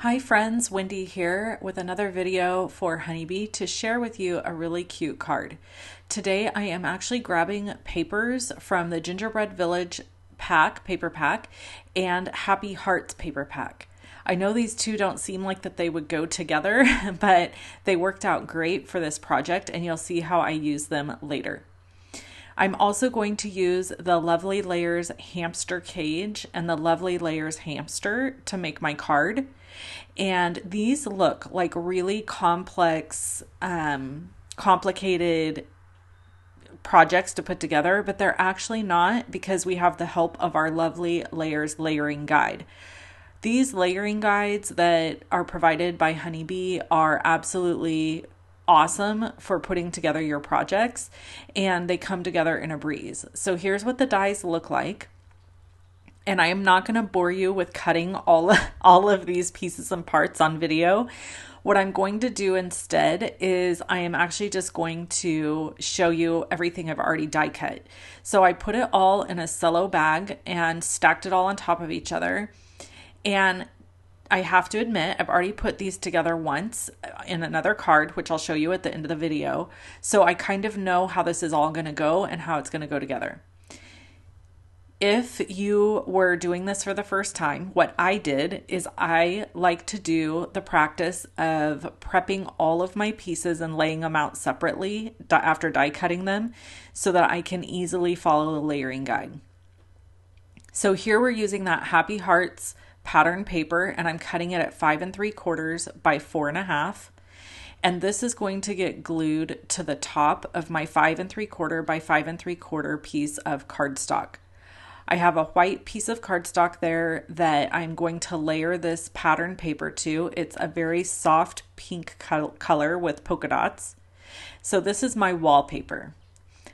Hi friends, Wendy here with another video for Honeybee to share with you a really cute card. Today I am actually grabbing papers from the Gingerbread Village paper pack and Happy Hearts paper pack. I know these two don't seem like that they would go together, but they worked out great for this project and you'll see how I use them later. I'm also going to use the Lovely Layers hamster cage and the Lovely Layers hamster to make my card. And these look like really complex, complicated projects to put together, but they're actually not because we have the help of our Lovely Layers layering guide. These layering guides that are provided by Honeybee are absolutely awesome for putting together your projects, and they come together in a breeze. So here's what the dies look like. And I am not going to bore you with cutting all of these pieces and parts on video. What I'm going to do instead is I am actually just going to show you everything I've already die cut. So I put it all in a cello bag and stacked it all on top of each other. And I have to admit, I've already put these together once in another card, which I'll show you at the end of the video. So I kind of know how this is all going to go and how it's going to go together. If you were doing this for the first time, what I did is I like to do the practice of prepping all of my pieces and laying them out separately after die cutting them so that I can easily follow the layering guide. So here we're using that Happy Hearts pattern paper and I'm cutting it at 5 3/4 by 4 1/2. And this is going to get glued to the top of my 5 3/4 by 5 3/4 piece of cardstock. I have a white piece of cardstock there that I'm going to layer this pattern paper to. It's a very soft pink color with polka dots. So this is my wallpaper.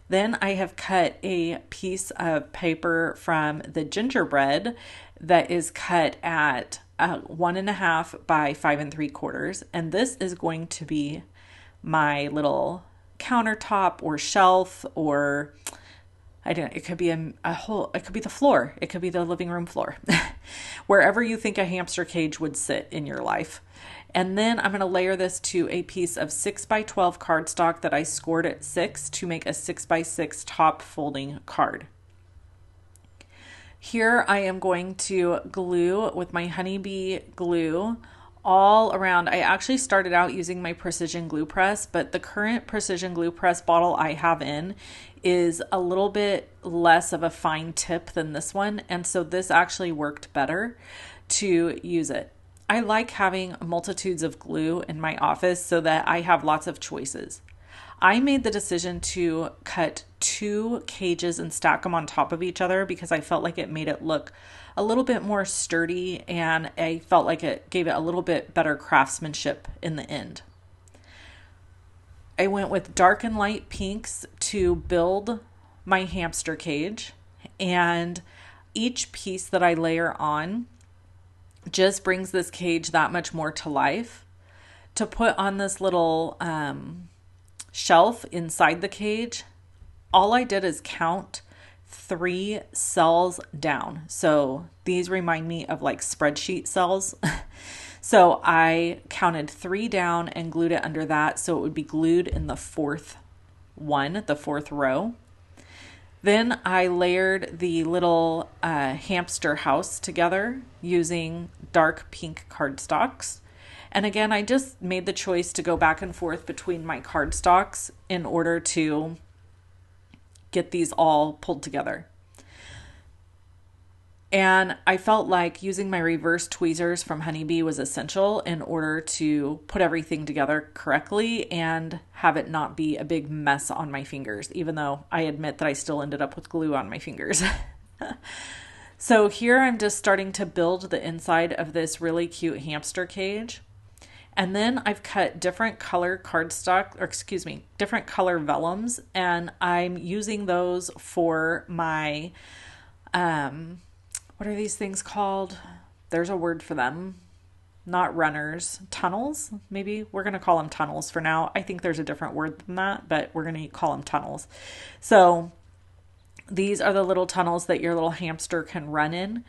Then I have cut a piece of paper from the gingerbread that is cut at 1 1/2 by 5 3/4. And this is going to be my little countertop or shelf, or I don't know, it could be it could be the floor. It could be the living room floor. Wherever you think a hamster cage would sit in your life. And then I'm going to layer this to a piece of 6 by 12 cardstock that I scored at 6 to make a 6 by 6 top folding card. Here I am going to glue with my Honeybee glue all around. I actually started out using my precision glue press, but the current precision glue press bottle I have in is a little bit less of a fine tip than this one, and so this actually worked better to use it. I like having multitudes of glue in my office so that I have lots of choices. I made the decision to cut 2 cages and stack them on top of each other because I felt like it made it look a little bit more sturdy, and I felt like it gave it a little bit better craftsmanship in the end. I went with dark and light pinks to build my hamster cage, and each piece that I layer on just brings this cage that much more to life. To put on this little shelf inside the cage, all I did is count 3 cells down. So these remind me of like spreadsheet cells. So I counted 3 down and glued it under that so it would be glued in the fourth row. Then I layered the little hamster house together using dark pink cardstocks. And again, I just made the choice to go back and forth between my cardstocks in order to get these all pulled together. And I felt like using my reverse tweezers from Honeybee was essential in order to put everything together correctly and have it not be a big mess on my fingers, even though I admit that I still ended up with glue on my fingers. So here I'm just starting to build the inside of this really cute hamster cage. And then I've cut different color different color vellums, and I'm using those for my, what are these things called? There's a word for them. Not runners, tunnels. Maybe we're going to call them tunnels for now. I think there's a different word than that, but we're going to call them tunnels. So these are the little tunnels that your little hamster can run in.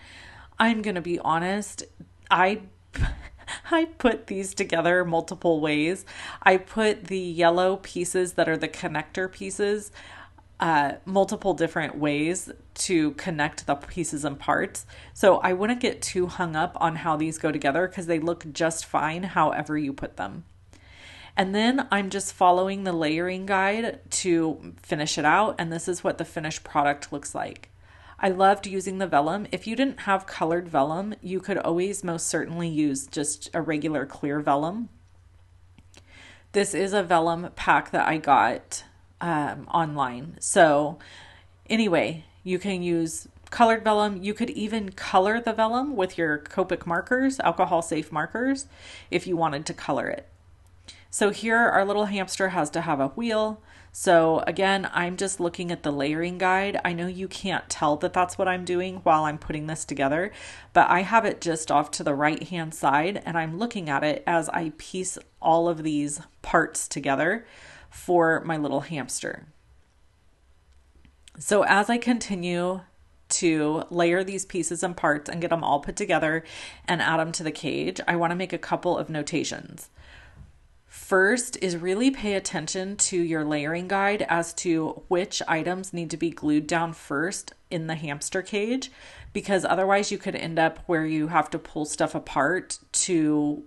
I'm going to be honest. I I put these together multiple ways. I put the yellow pieces that are the connector pieces multiple different ways to connect the pieces and parts. So I wouldn't get too hung up on how these go together because they look just fine however you put them. And then I'm just following the layering guide to finish it out. And this is what the finished product looks like. I loved using the vellum. If you didn't have colored vellum, you could always most certainly use just a regular clear vellum. This is a vellum pack that I got online. So anyway, you can use colored vellum. You could even color the vellum with your Copic markers, alcohol safe markers, if you wanted to color it. So here our little hamster has to have a wheel. So again, I'm just looking at the layering guide. I know you can't tell that that's what I'm doing while I'm putting this together, but I have it just off to the right hand side and I'm looking at it as I piece all of these parts together for my little hamster. So as I continue to layer these pieces and parts and get them all put together and add them to the cage, I want to make a couple of notations. First is really pay attention to your layering guide as to which items need to be glued down first in the hamster cage, because otherwise you could end up where you have to pull stuff apart to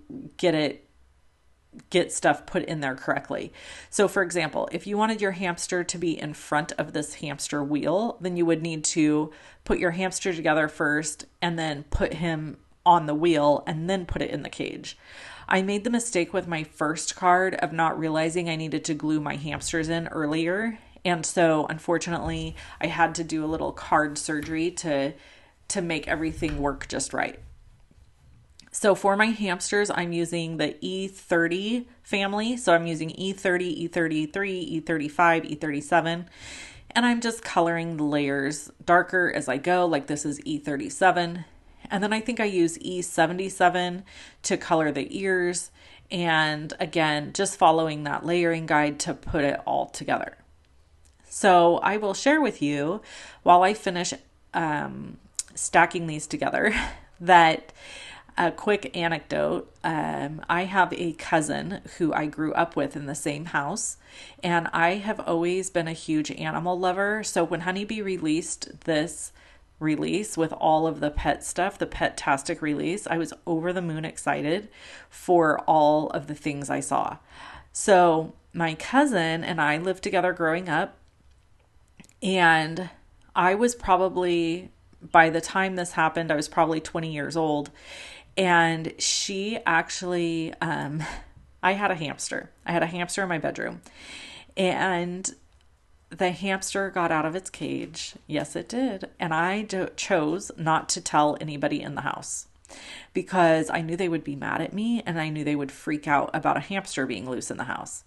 get stuff put in there correctly. So for example, if you wanted your hamster to be in front of this hamster wheel, then you would need to put your hamster together first and then put him on the wheel and then put it in the cage. I made the mistake with my first card of not realizing I needed to glue my hamsters in earlier. And so unfortunately, I had to do a little card surgery to make everything work just right. So for my hamsters, I'm using the E30 family. So I'm using E30, E33, E35, E37. And I'm just coloring the layers darker as I go, like this is E37. And then I think I use E77 to color the ears. And again, just following that layering guide to put it all together. So I will share with you while I finish stacking these together that a quick anecdote. I have a cousin who I grew up with in the same house, and I have always been a huge animal lover. So when Honeybee released this release with all of the pet stuff, the Pet-tastic release, I was over the moon excited for all of the things I saw. So my cousin and I lived together growing up, and I was probably, by the time this happened, I was probably 20 years old. And she actually, I had a hamster. I had a hamster in my bedroom. And the hamster got out of its cage. Yes, it did. And I chose not to tell anybody in the house because I knew they would be mad at me and I knew they would freak out about a hamster being loose in the house.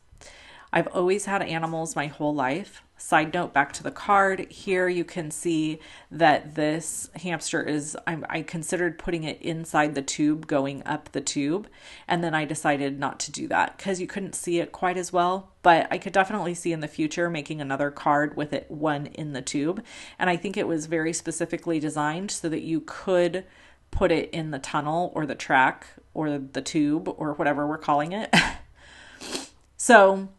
I've always had animals my whole life. Side note, back to the card. Here you can see that this hamster is, I considered putting it inside the tube, going up the tube, and then I decided not to do that because you couldn't see it quite as well, but I could definitely see in the future making another card with it one in the tube. And I think it was very specifically designed so that you could put it in the tunnel or the track or the tube or whatever we're calling it. So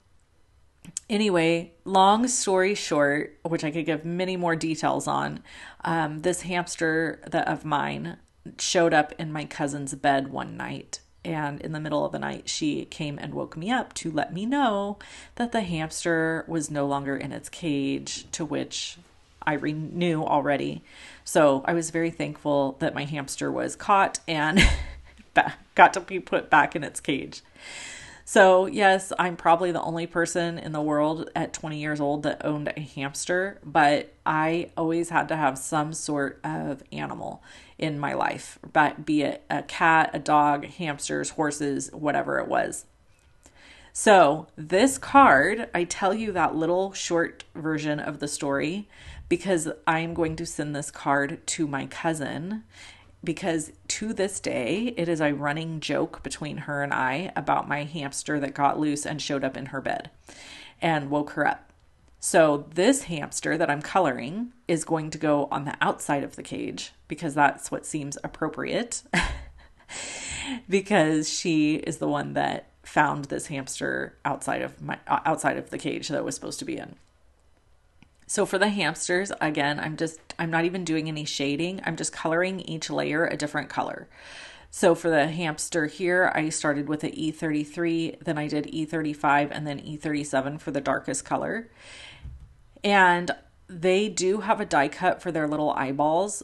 anyway, long story short, which I could give many more details on, this hamster of mine showed up in my cousin's bed one night. And in the middle of the night, she came and woke me up to let me know that the hamster was no longer in its cage, to which I knew already. So I was very thankful that my hamster was caught and got to be put back in its cage. So yes, I'm probably the only person in the world at 20 years old that owned a hamster, but I always had to have some sort of animal in my life, be it a cat, a dog, hamsters, horses, whatever it was. So this card, I tell you that little short version of the story because I'm going to send this card to my cousin, because to this day, it is a running joke between her and I about my hamster that got loose and showed up in her bed and woke her up. So this hamster that I'm coloring is going to go on the outside of the cage because that's what seems appropriate. because she is the one that found this hamster outside of the cage that it was supposed to be in. So for the hamsters, again, I'm not even doing any shading. I'm just coloring each layer a different color. So for the hamster here, I started with an E33, then I did E35, and then E37 for the darkest color. And they do have a die cut for their little eyeballs,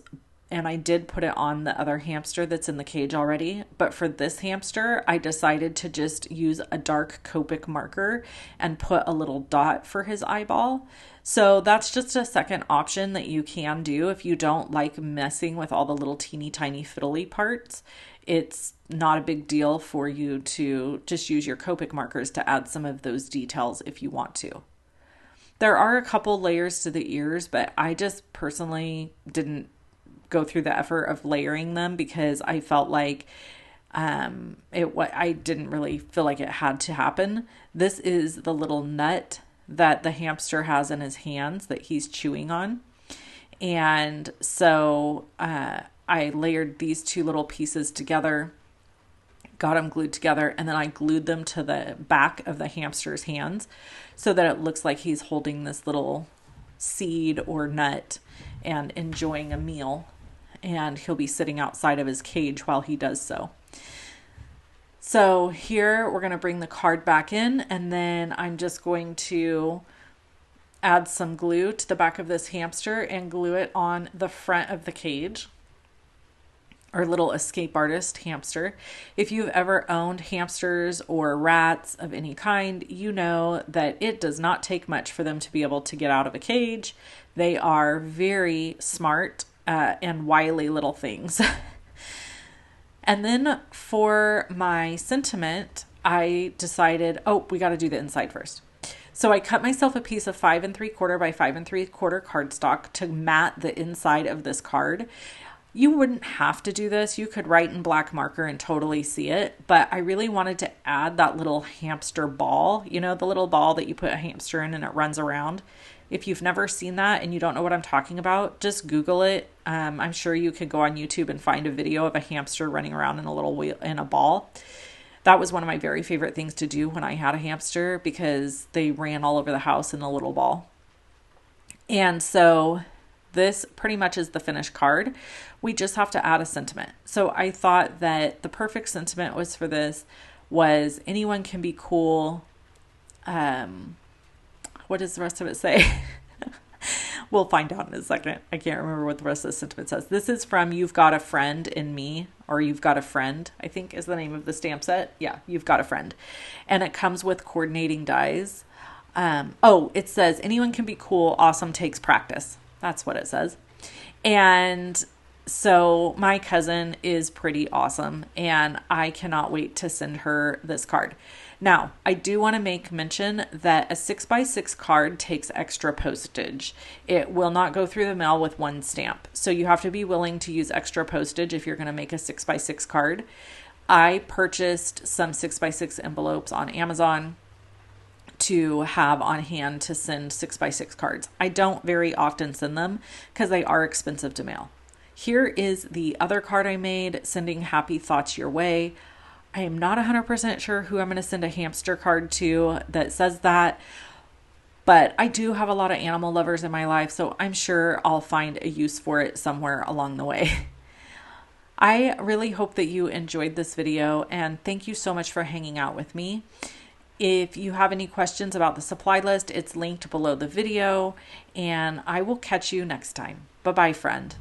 and I did put it on the other hamster that's in the cage already. But for this hamster, I decided to just use a dark Copic marker and put a little dot for his eyeball. So that's just a second option that you can do if you don't like messing with all the little teeny tiny fiddly parts. It's not a big deal for you to just use your Copic markers to add some of those details if you want to. There are a couple layers to the ears, but I just personally didn't go through the effort of layering them because I felt like I didn't really feel like it had to happen. This is the little nut that the hamster has in his hands that he's chewing on. And so I layered these two little pieces together, got them glued together, and then I glued them to the back of the hamster's hands so that it looks like he's holding this little seed or nut and enjoying a meal. And he'll be sitting outside of his cage while he does so. So here we're going to bring the card back in, and then I'm just going to add some glue to the back of this hamster and glue it on the front of the cage. Our little escape artist hamster. If you've ever owned hamsters or rats of any kind, you know that it does not take much for them to be able to get out of a cage. They are very smart and wily little things. And then for my sentiment, I decided, we got to do the inside first. So I cut myself a piece of 5 3/4 by 5 3/4 cardstock to mat the inside of this card. You wouldn't have to do this. You could write in black marker and totally see it. But I really wanted to add that little hamster ball, you know, the little ball that you put a hamster in and it runs around. If you've never seen that and you don't know what I'm talking about, just Google it. I'm sure you could go on YouTube and find a video of a hamster running around in a little wheel in a ball. That was one of my very favorite things to do when I had a hamster because they ran all over the house in a little ball. And so this pretty much is the finished card. We just have to add a sentiment. So I thought that the perfect sentiment was anyone can be cool. What does the rest of it say? We'll find out in a second. I can't remember what the rest of the sentiment says. This is from You've Got a Friend in Me, or You've Got a Friend, I think is the name of the stamp set. Yeah, You've Got a Friend. And it comes with coordinating dies. It says, anyone can be cool, awesome takes practice. That's what it says. And so my cousin is pretty awesome, and I cannot wait to send her this card. Now, I do want to make mention that a 6x6 card takes extra postage. It will not go through the mail with one stamp. So you have to be willing to use extra postage if you're going to make a 6x6 card. I purchased some 6x6 envelopes on Amazon to have on hand to send 6x6 cards. I don't very often send them because they are expensive to mail. Here is the other card I made, sending happy thoughts your way. I am not 100% sure who I'm going to send a hamster card to that says that, but I do have a lot of animal lovers in my life, so I'm sure I'll find a use for it somewhere along the way. I really hope that you enjoyed this video, and thank you so much for hanging out with me. If you have any questions about the supply list, it's linked below the video, and I will catch you next time. Bye-bye, friend.